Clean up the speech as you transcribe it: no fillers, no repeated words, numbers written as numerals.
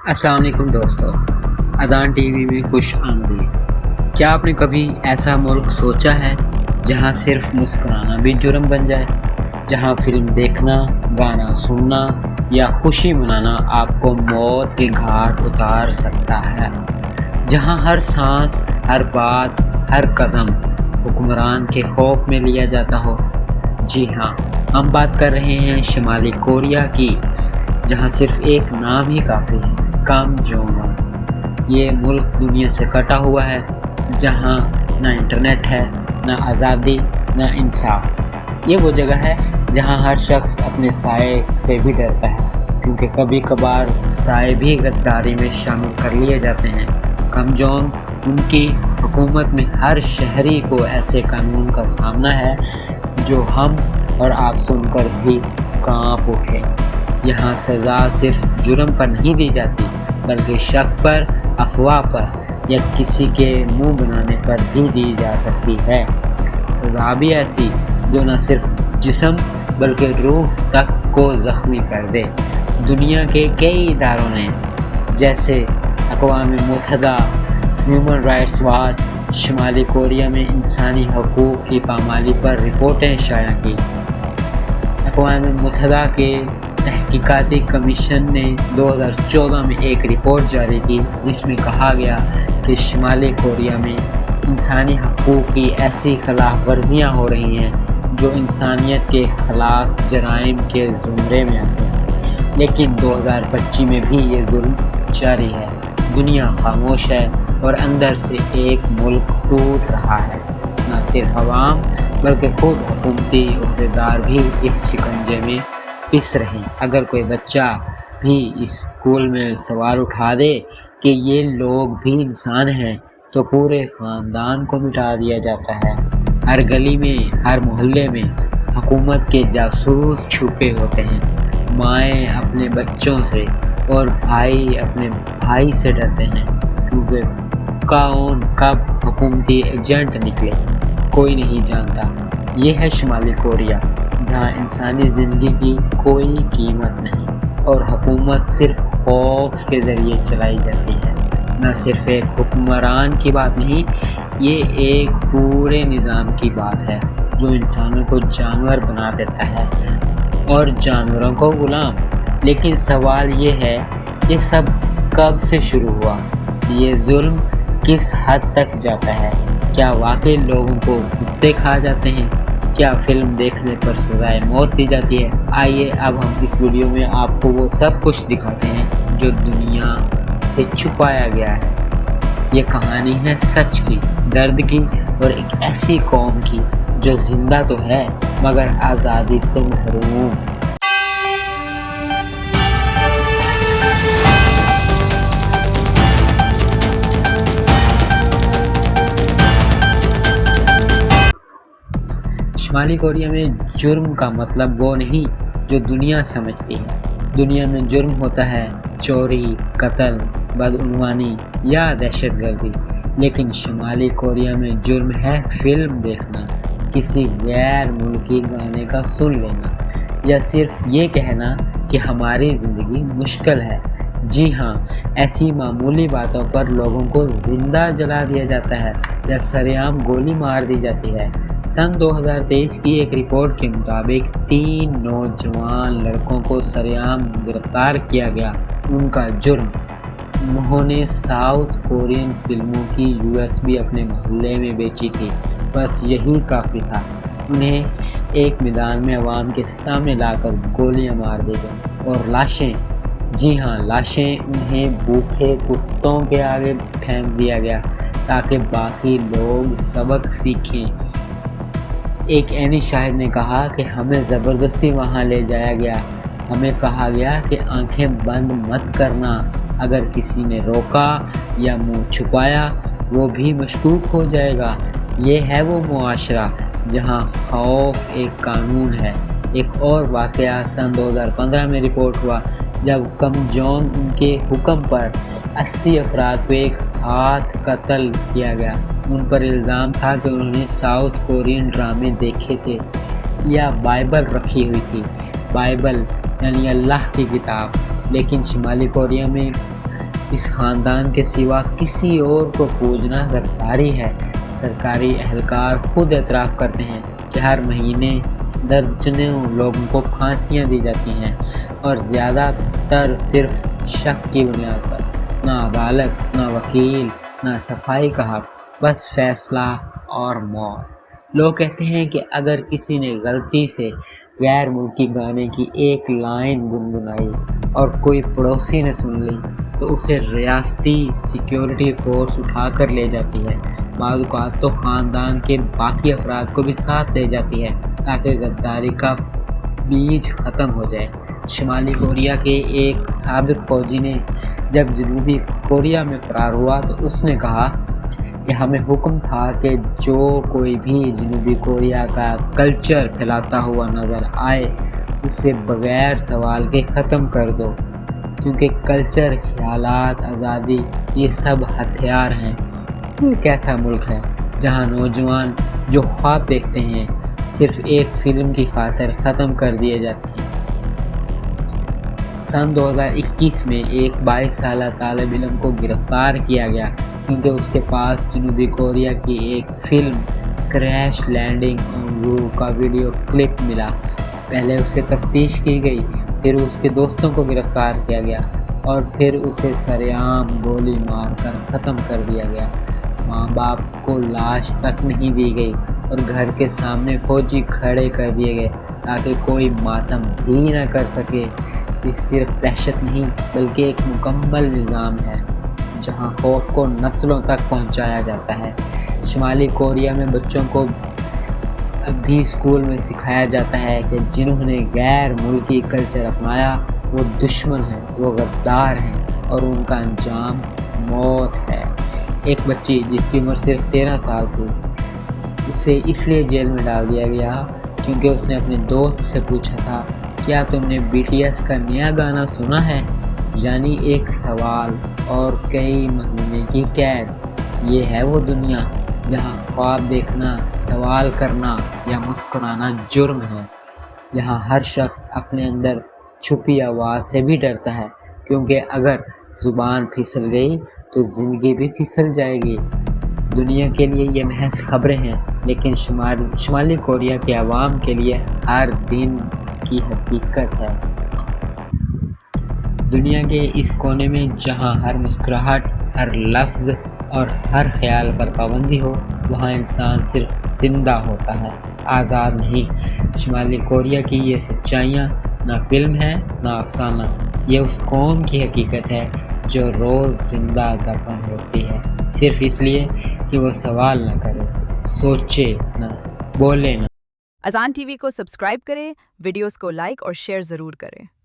السلام علیکم دوستو، اذان ٹی وی میں خوش آمدید۔ کیا آپ نے کبھی ایسا ملک سوچا ہے جہاں صرف مسکرانا بھی جرم بن جائے، جہاں فلم دیکھنا، گانا سننا یا خوشی منانا آپ کو موت کے گھاٹ اتار سکتا ہے، جہاں ہر سانس، ہر بات، ہر قدم حکمران کے خوف میں لیا جاتا ہو؟ جی ہاں، ہم بات کر رہے ہیں شمالی کوریا کی، جہاں صرف ایک نام ہی کافی ہے، کم جونگ ان۔ یہ ملک دنیا سے کٹا ہوا ہے، جہاں نہ انٹرنیٹ ہے، نہ آزادی، نہ انصاف۔ یہ وہ جگہ ہے جہاں ہر شخص اپنے سائے سے بھی ڈرتا ہے، کیونکہ کبھی کبھار سائے بھی غداری میں شامل کر لیے جاتے ہیں۔ کم جونگ ان کی حکومت میں ہر شہری کو ایسے قانون کا سامنا ہے جو ہم اور آپ سن کر بھی کانپ اٹھے۔ یہاں سزا صرف جرم پر نہیں دی جاتی، بلکہ شک پر، افواہ پر یا کسی کے منہ بنانے پر بھی دی جا سکتی ہے۔ سزا بھی ایسی جو نہ صرف جسم بلکہ روح تک کو زخمی کر دے۔ دنیا کے کئی اداروں نے، جیسے اقوام متحدہ، ہیومن رائٹس واچ، شمالی کوریا میں انسانی حقوق کی پامالی پر رپورٹیں شائع کی۔ اقوام متحدہ کے تحقیقاتی کمیشن نے 2014 میں ایک رپورٹ جاری کی، جس میں کہا گیا کہ شمالی کوریا میں انسانی حقوق کی ایسی خلاف ورزیاں ہو رہی ہیں جو انسانیت کے خلاف جرائم کے زمرے میں آتے ہیں، لیکن 2025 میں بھی یہ ظلم جاری ہے۔ دنیا خاموش ہے اور اندر سے ایک ملک ٹوٹ رہا ہے۔ نہ صرف عوام بلکہ خود حکومتی عہدیدار بھی اس شکنجے میں پس رہے ہیں۔ اگر کوئی بچہ بھی اسکول میں سوال اٹھا دے کہ یہ لوگ بھی انسان ہیں تو پورے خاندان کو مٹا دیا جاتا ہے۔ ہر گلی میں، ہر محلے میں حکومت کے جاسوس چھپے ہوتے ہیں۔ مائیں اپنے بچوں سے اور بھائی اپنے بھائی سے ڈرتے ہیں، کیونکہ کون کب حکومتی ایجنٹ نکلے کوئی نہیں جانتا۔ یہ ہے شمالی کوریا، جہاں انسانی زندگی کی کوئی قیمت نہیں اور حکومت صرف خوف کے ذریعے چلائی جاتی ہے۔ نہ صرف ایک حکمران کی بات نہیں، یہ ایک پورے نظام کی بات ہے جو انسانوں کو جانور بنا دیتا ہے اور جانوروں کو غلام۔ لیکن سوال یہ ہے، یہ سب کب سے شروع ہوا؟ یہ ظلم کس حد تک جاتا ہے؟ کیا واقعی لوگوں کو کتے کھا جاتے ہیں؟ کیا فلم دیکھنے پر سزائے موت دی جاتی ہے؟ آئیے اب ہم اس ویڈیو میں آپ کو وہ سب کچھ دکھاتے ہیں جو دنیا سے چھپایا گیا ہے۔ یہ کہانی ہے سچ کی، درد کی اور ایک ایسی قوم کی جو زندہ تو ہے مگر آزادی سے محروم۔ شمالی کوریا میں جرم کا مطلب وہ نہیں جو دنیا سمجھتی ہے۔ دنیا میں جرم ہوتا ہے چوری، قتل، بدعنوانی یا دہشت گردی، لیکن شمالی کوریا میں جرم ہے فلم دیکھنا، کسی غیر ملکی گانے کا سن لینا یا صرف یہ کہنا کہ ہماری زندگی مشکل ہے۔ جی ہاں، ایسی معمولی باتوں پر لوگوں کو زندہ جلا دیا جاتا ہے یا سرعام گولی مار دی جاتی ہے۔ سن 2023 کی ایک رپورٹ کے مطابق 3 نوجوان لڑکوں کو سرعام گرفتار کیا گیا۔ ان کا جرم، انہوں نے ساؤتھ کورین فلموں کی USB اپنے محلے میں بیچی تھی، بس یہی کافی تھا۔ انہیں ایک میدان میں عوام کے سامنے لا کر گولیاں مار دی گئیں اور لاشیں، جی ہاں لاشیں، انہیں بھوکے کتوں کے آگے پھینک دیا گیا تاکہ باقی لوگ سبق سیکھیں۔ ایک عینی شاہد نے کہا کہ ہمیں زبردستی وہاں لے جایا گیا، ہمیں کہا گیا کہ آنکھیں بند مت کرنا، اگر کسی نے روکا یا منہ چھپایا وہ بھی مشکوک ہو جائے گا۔ یہ ہے وہ معاشرہ جہاں خوف ایک قانون ہے۔ ایک اور واقعہ سن 2015 میں رپورٹ ہوا، جب کم جونگ ان کے حکم پر 80 افراد کو ایک ساتھ قتل کیا گیا۔ ان پر الزام تھا کہ انہوں نے ساؤتھ کورین ڈرامے دیکھے تھے یا بائبل رکھی ہوئی تھی۔ بائبل یعنی اللہ کی کتاب، لیکن شمالی کوریا میں اس خاندان کے سوا کسی اور کو پوجنا غداری ہے۔ سرکاری اہلکار خود اعتراف کرتے ہیں کہ ہر مہینے درجنوں لوگوں کو پھانسیاں دی جاتی ہیں اور زیادہ تر صرف شک کی بنیاد پر۔ نہ عدالت، نہ وکیل، نہ صفائی کا حق، بس فیصلہ اور موت۔ لوگ کہتے ہیں کہ اگر کسی نے غلطی سے غیر ملکی گانے کی ایک لائن گنگنائی اور کوئی پڑوسی نے سن لی تو اسے ریاستی سیکیورٹی فورس اٹھا کر لے جاتی ہے۔ بعض اوقات تو خاندان کے باقی افراد کو بھی ساتھ لے جاتی ہے تاکہ غداری کا بیج ختم ہو جائے۔ شمالی کوریا کے ایک سابق فوجی نے جب جنوبی کوریا میں فرار ہوا تو اس نے کہا کہ ہمیں حکم تھا کہ جو کوئی بھی جنوبی کوریا کا کلچر پھیلاتا ہوا نظر آئے اسے بغیر سوال کے ختم کر دو، کیونکہ کلچر، خیالات، آزادی یہ سب ہتھیار ہیں۔ ملک ایسا ملک ہے جہاں نوجوان جو خواب دیکھتے ہیں صرف ایک فلم کی خاطر ختم کر دیے جاتے ہیں۔ سن 2021 میں ایک 22 سالہ طالب علم کو گرفتار کیا گیا کیونکہ اس کے پاس جنوبی کوریا کی ایک film crash landing on you کا ویڈیو کلپ ملا۔ پہلے اس سے تفتیش کی گئی، پھر اس کے دوستوں کو گرفتار کیا گیا اور پھر اسے سرعام گولی مار کر ختم کر دیا گیا۔ ماں باپ کو لاش تک نہیں دی گئی اور گھر کے سامنے فوجی کھڑے کر دیے گئے تاکہ کوئی ماتم بھی نہ کر سکے۔ یہ صرف دہشت نہیں بلکہ ایک مکمل نظام ہے جہاں خوف کو نسلوں تک پہنچایا جاتا ہے۔ شمالی کوریا میں بچوں کو اب بھی اسکول میں سکھایا جاتا ہے کہ جنہوں نے غیر ملکی کلچر اپنایا وہ دشمن ہیں، وہ غدار ہیں اور ان کا انجام موت ہے۔ ایک بچی جس کی عمر صرف 13 سال تھی، اسے اس لیے جیل میں ڈال دیا گیا کیونکہ اس نے اپنے دوست سے پوچھا تھا کیا تم نے BTS کا نیا گانا سنا ہے؟ یعنی ایک سوال اور کئی مہینے کی قید۔ یہ ہے وہ دنیا جہاں خواب دیکھنا، سوال کرنا یا مسکرانا جرم ہے، جہاں ہر شخص اپنے اندر چھپی آواز سے بھی ڈرتا ہے، کیونکہ اگر زبان پھسل گئی تو زندگی بھی پھسل جائے گی۔ دنیا کے لیے یہ محض خبریں ہیں، لیکن شمالی کوریا کے عوام کے لیے ہر دن کی حقیقت ہے۔ دنیا کے اس کونے میں جہاں ہر مسکراہٹ، ہر لفظ اور ہر خیال پر پابندی ہو، وہاں انسان صرف زندہ ہوتا ہے، آزاد نہیں۔ شمالی کوریا کی یہ سچائیاں نہ فلم ہے نہ افسانہ، یہ اس قوم کی حقیقت ہے جو روز زندہ دفن ہوتی ہے، صرف اس لیے کہ وہ سوال نہ کرے، سوچے نہ، بولے نہ۔ اذان ٹی وی کو سبسکرائب کریں، ویڈیوز کو لائک اور شیئر ضرور کریں۔